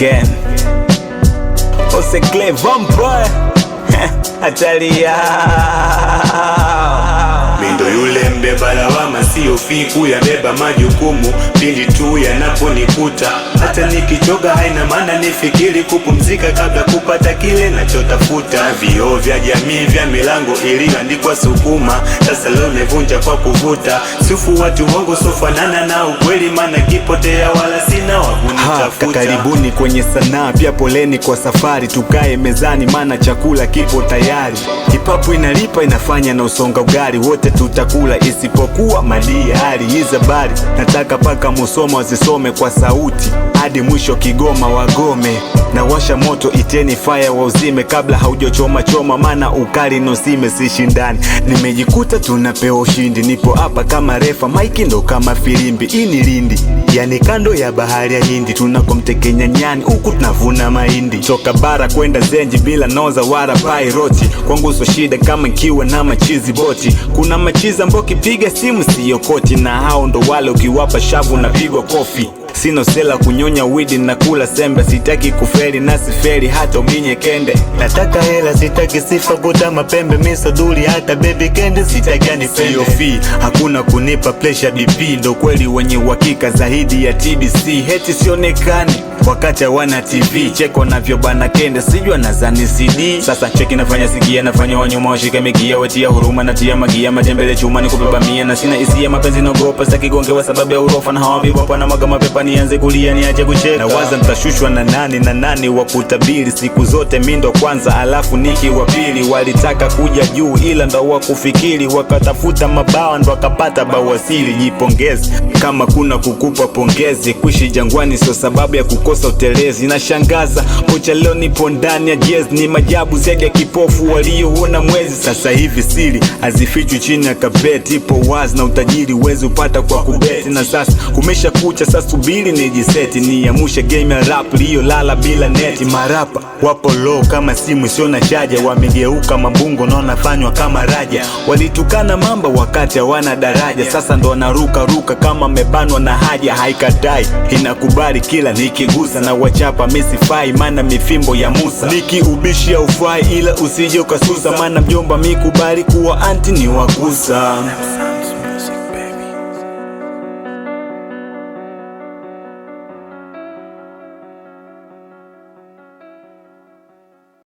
again. Ose Clay Vampire Atalia. Mindo yule mbeba lawama, sio fiku ya beba majukumu pindi tu yanaponikuta. Hata nikichoka haina maana nifikiri kupumzika kabla kupata kile nachotafuta. Vioo vya jamii vya milango iliandikwa sukuma, sasa leo nimevunja kwa kuvuta. Sufu watu wangu sofanana na ukweli, maana kipotea wala sina wa kunitafuta. Karibuni kwenye sanaa, pia poleni kwa safari. Tukae mezani maana chakula kipo tayari. Kipapu inalipa, inafanya na usonga ugari. Wote tutakula isipokuwa madiari. Hizi habari nataka paka Musoma wazisome kwa sauti hadi mwisho Kigoma wagome. Na washa moto iteni fire wauzime kabla haujochoma choma, maana ukali nosime sishindani. Nimejikuta tunapewa ushindi, nipo hapa kama refa, maiki ndo kama filimbi. Ini Lindi, yani kando ya bahari ya Hindi, tunakomtekenya nyani huku tunavuna mahindi. Toka bara kwenda Zenji bila noza wala pairoti, kwangu so shida kama nkiwa na machizi boti. Kuna machiza mboki piga simu siyo koti, na hao ndo wale ukiwapa shavu na pigwa kofi. Sino sela kunyonya widi na kula sembe, sitaki kuferi na siferi hata uminye kende. Nataka hela sitaki sifa buta mapembe, miso duli hata baby kende sitaki anipende. Sio fee, hakuna kunipa pressure DP, ndo kweli wenye uhakika zaidi ya TBC. Heti sionekani wakati wana TV, cheko navyo bana kende sijua nazani CD. Sasa cheki nafanya sikia, nafanya wanyuma washika mikia, watia huruma natia magia, majembele chuma ni kubeba mia. Na sina isia mapenzi naogopa, saki gongewa sababu ya urofa, na hawa viwapo na maga mapepa nianze kulia niache kucheka. Na waza nitashushwa na nani wa kutabiri, siku zote mindo kwanza alafu niki wa pili. Walitaka kuja juu ila ndo wakufikiri, wakatafuta mabawa ndo wakapata bawasili. Jipongezi kama kuna kukupa pongezi, kuishi jangwani sio sababu ya kukosa utelezi. Na shangaza kocha leo nipo ndani ya jazz, ni majabu zaidi ya kipofu walioona mwezi. Sasa hivi siri hazifichwi chini ya kabeti, ipo wazi na utajiri uwezi upata kwa kubeti. Na sasa kumesha kucha, sasa subiri nijiseti, niamushe game ya rap liyo lala bila neti. Marapa wapo low kama simu sio na chaja, wamegeuka mabungo na wanafanywa kama raja. Walitukana mamba wakati hawana daraja, sasa ndo wanaruka ruka kama mebanwa na haja. Haikatai inakubali kila nikigusa, na wachapa misifai maana mifimbo ya Musa. Nikiubishi aufai ila usije ukasusa, maana mjomba mikubali kuwa anti ni wakusa.